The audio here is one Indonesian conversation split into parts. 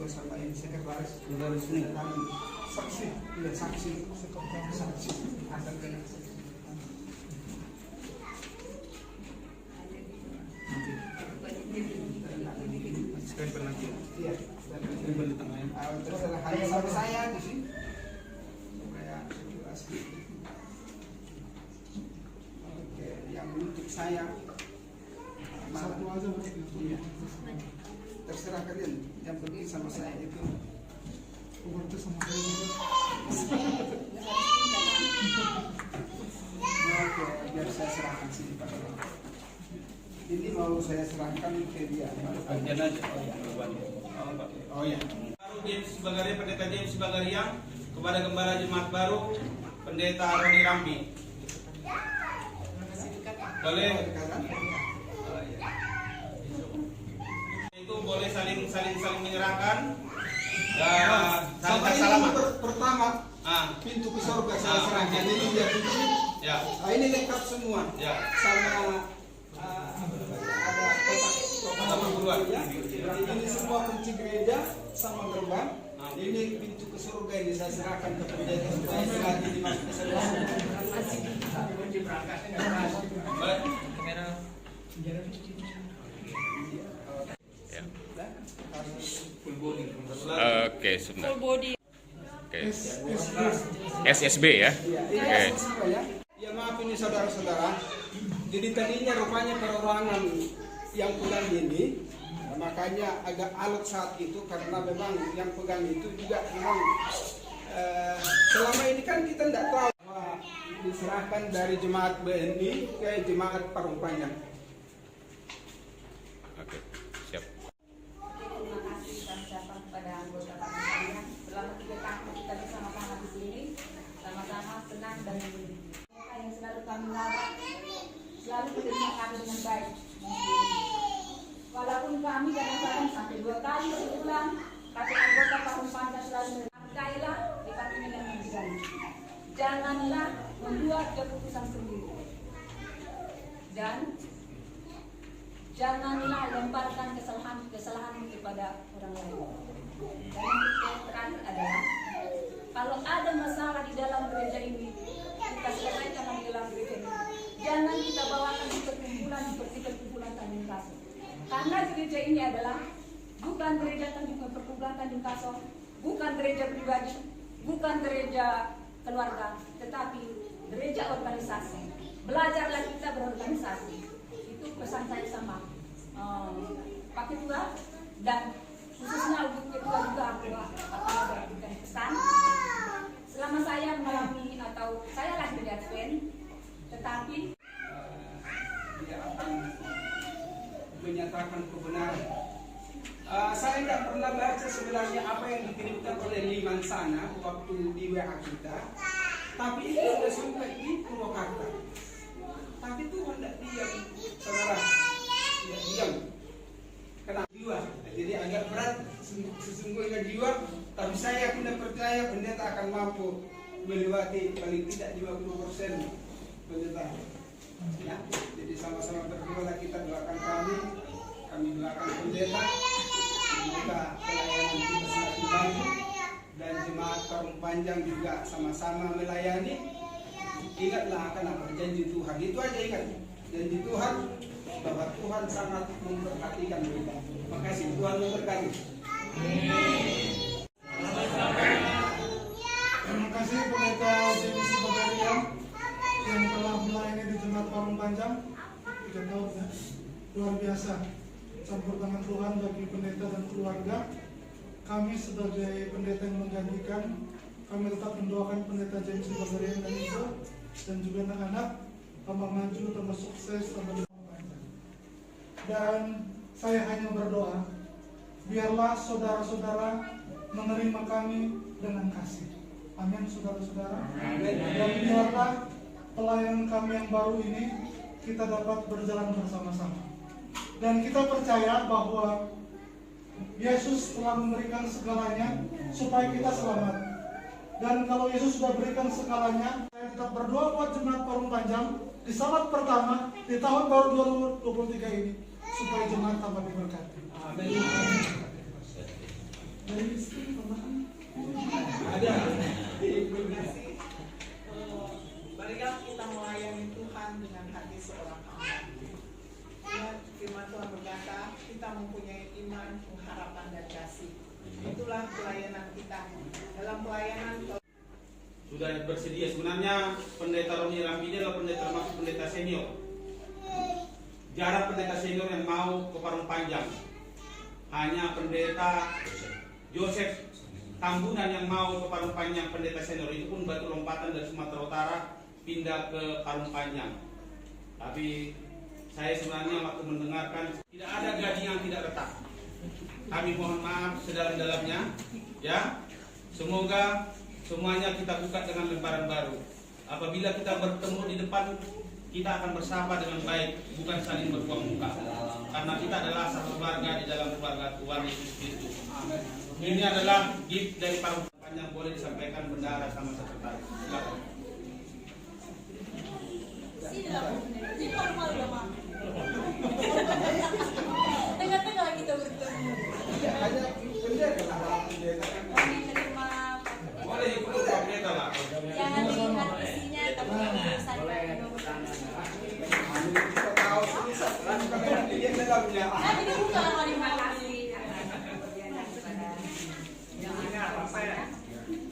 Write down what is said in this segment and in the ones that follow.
ketua sama ini sekretaris ini kami saksi, ya saksi akan kena stempel nanti. Iya, stempel di tengah. Terserah hanya sama saya di sini. Supaya jelas. Oke, yang untuk saya satu aja iya. Terserah kalian. Yang penting sama saya itu. Itu sama saya juga. Oke, biar saya serahkan sini Pak. Ini mau saya serahkan ke dia. Bagian aja. Oh ya. Baru James Bagaria, Pendeta James Bagaria kepada Gembala Jemaat Baru Pendeta Roni Rambi. Boleh. Itu boleh saling menyerahkan. Sampai salaman. Pertama pintu ke surga saya serahkan ini dia pintu. Ya. Ini lengkap semua. Ya. Sama ada kotak perguruan. ya. Ini semua kunci gereja sama gerbang. Ini pintu ke surga ini saya serahkan ke pendeta supaya selagi dimasuk ke surga. Oke, sebentar. Full body. Oke. SSB ya. Oke. Ya maaf ini saudara-saudara. Jadi tadinya rupanya perorangan yang pegang ini, makanya agak alot saat itu karena memang yang pegang itu juga memang selama ini kan kita tidak tahu bahwa diserahkan dari jemaat BNI ke jemaat Parung Panjang. Oke, siap. Terima kasih dan ucapan kepada anggota panitia. Selama 3 tahun kita bersama-sama di sini, sama-sama senang dan yang selalu kami rawat, selalu menerima kami dengan baik. Walaupun kami kadang-kadang sampai 2 kali sebulan, tapi anggota Parung Panjang selalu hargailah departemen yang menghargai. Janganlah membuat keputusan sendiri. Dan janganlah lemparkan kesalahan kepada orang lain. Dan yang terakhir adalah kalau ada masalah di dalam gereja ini, kita selesaikan di dalam gereja ini. Jangan kita bawakan di perkumpulan Tanjung Kasau. Karena gereja ini adalah bukan gereja perkumpulan Tanjung Kasau, bukan gereja pribadi, bukan gereja keluarga, tetapi gereja organisasi. Belajarlah kita berorganisasi. Itu pesan saya sama Pak Ketua dan khususnya untuk Ketua juga aku berikan pesan. Selama saya mengalami atau saya lahir di Advent, tetapi dia akan menyatakan kebenaran. Saya tidak pernah baca sebenarnya apa yang dikirimkan oleh Liman sana waktu di WA kita, tapi itu sudah sampai di Purwakarta. Tapi Tuhan tidak diam, saudara, tidak diam. Kena jiwa, jadi agak berat sesungguhnya jiwa. Tapi saya tidak percaya pendeta akan mampu melewati paling tidak 50% pendeta. Ya, jadi sama-sama berdoa kita doakan kami doakan pendeta, semoga pelayanan kita semakin baik dan jemaat Parung Panjang juga sama-sama melayani. Ingatlah akan apa janji Tuhan, itu aja ingat janji Tuhan bahwa Tuhan sangat memperhatikan kita. Makasih Tuhan memberkati. Terima kasih Pendeta James Bagaria yang telah melayani di Jemaat Parung Panjang 3 tahun ya. Luar biasa campur tangan Tuhan bagi pendeta dan keluarga. Kami sebagai pendeta yang menggantikan, kami tetap mendoakan Pendeta James Bagaria dan ibu dan juga anak-anak tambah maju, tambah sukses, tambah di Parung Panjang. Dan saya hanya berdoa, biarlah saudara-saudara menerima kami dengan kasih. Amin, saudara-saudara. Dan biarlah pelayanan kami yang baru ini kita dapat berjalan bersama-sama. Dan kita percaya bahwa Yesus telah memberikan segalanya supaya kita selamat. Dan kalau Yesus sudah berikan segalanya, saya tetap berdoa buat Jemaat Parung Panjang di salat pertama di tahun baru 2023 ini supaya jemaat tambah diberkati. Amin. iman, pengharapan, dan kasih. Itulah pelayanan kita. Dalam pelayanan Sudah bersedia sebenarnya pendeta Roni Rambi adalah pendeta termasuk pendeta senior. Jarang pendeta senior yang mau ke Parung Panjang. Hanya pendeta Joseph Tambunan yang mau ke Parung Panjang, pendeta senior itu pun batu lompatan dari Sumatera Utara pindah ke Parung Panjang. Tapi saya sebenarnya waktu mendengarkan tidak ada gaji yang tidak retak. Kami mohon maaf sedalam-dalamnya, ya. Semoga semuanya kita buka dengan lembaran baru. Apabila kita bertemu di depan, kita akan bersapa dengan baik, bukan saling berbuang muka. Karena kita adalah satu keluarga di dalam keluarga Tuhan Yesus Kristus. Ini adalah gift dari Parung Panjang, boleh disampaikan bendahara sama sekretaris. Silakan. Tengah-tengah kita bertemu. Ya, hanya pendeta lah. Kami terima Boleh ikut pendeta lah. jangan dilihat isinya, tapi urusannya. Kita tahu langsung kami lihat dalamnya. Kami dibuka terima kasih.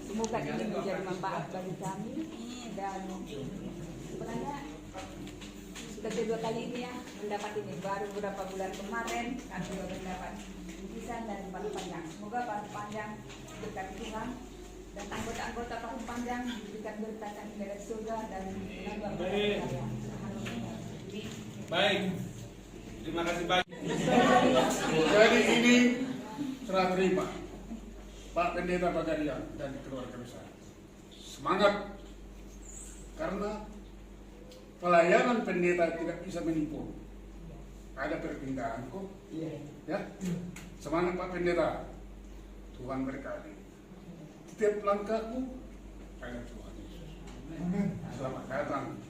Semoga ini menjadi manfaat bagi kami dan sebenarnya sudah kedua kali ini ya mendapat ini, baru beberapa bulan kemarin kami sudah mendapat bingkisan dari Parung Panjang. Semoga Parung Panjang berkat Tuhan dan anggota-anggota Parung Panjang diberikan berkat yang dari surga dan menambah berkat kalian. Baik. Terima kasih banyak. Jadi ini serah terima Pak Pendeta Bagarian dan keluarga besar. Semangat, karena pelayanan pendeta tidak bisa menipu. Ada perpindahan kok. Ya, semangat Pak Pendeta. Tuhan berkati. Setiap langkahmu ada Tuhan Yesus. Selamat datang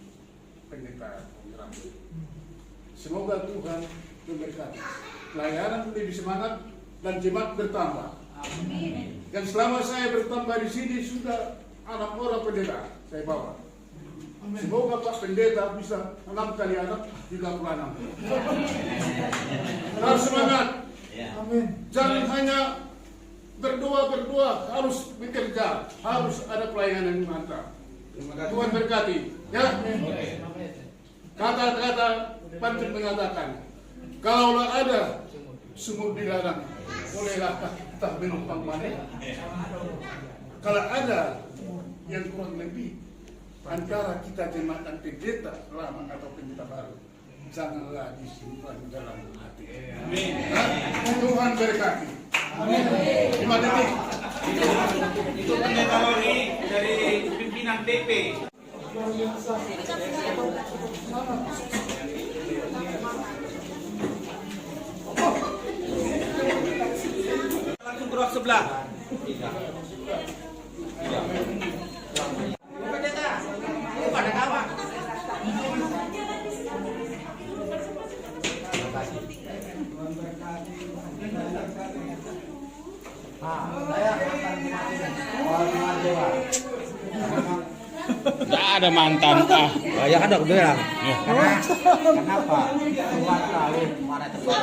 Pendeta Rambi. Semoga Tuhan memberkati. Pelayanan lebih semangat dan jemaat bertambah. Dan selama saya bertambah di sini sudah 6 orang pendeta saya bawa. Semoga Pak Pendeta bisa 6 kali anak 36. Harus semangat. Amin. Jangan hanya berdoa, harus bekerja, harus ada pelayanan yang mantap. Tuhan berkati. Ya. Kata-kata Pantun mengatakan, kalaulah ada sumur di ladang, bolehlah kita menumpang mana? Kalau ada yang kurang lebih antara kita jemaat dan pendeta lama atau pendeta baru, janganlah disimpan dalam hati. Amin. Tuhan berkati. 5 detik. Itu pendeta Roni dari pimpinan PP. Luar biasa. Langsung gerak sebelah. Pendeta, ini pada kawan. Nggak ada mantan ah. Ya kan aku bilang. Karena kenapa? Tuhan tahu mana tempat.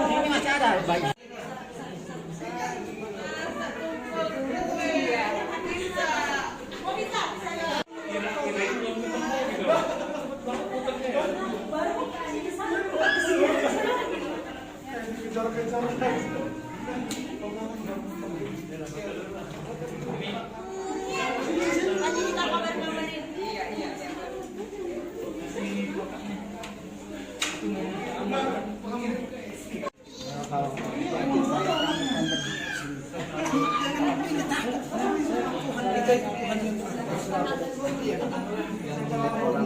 Ini masih ada baik. Tuhan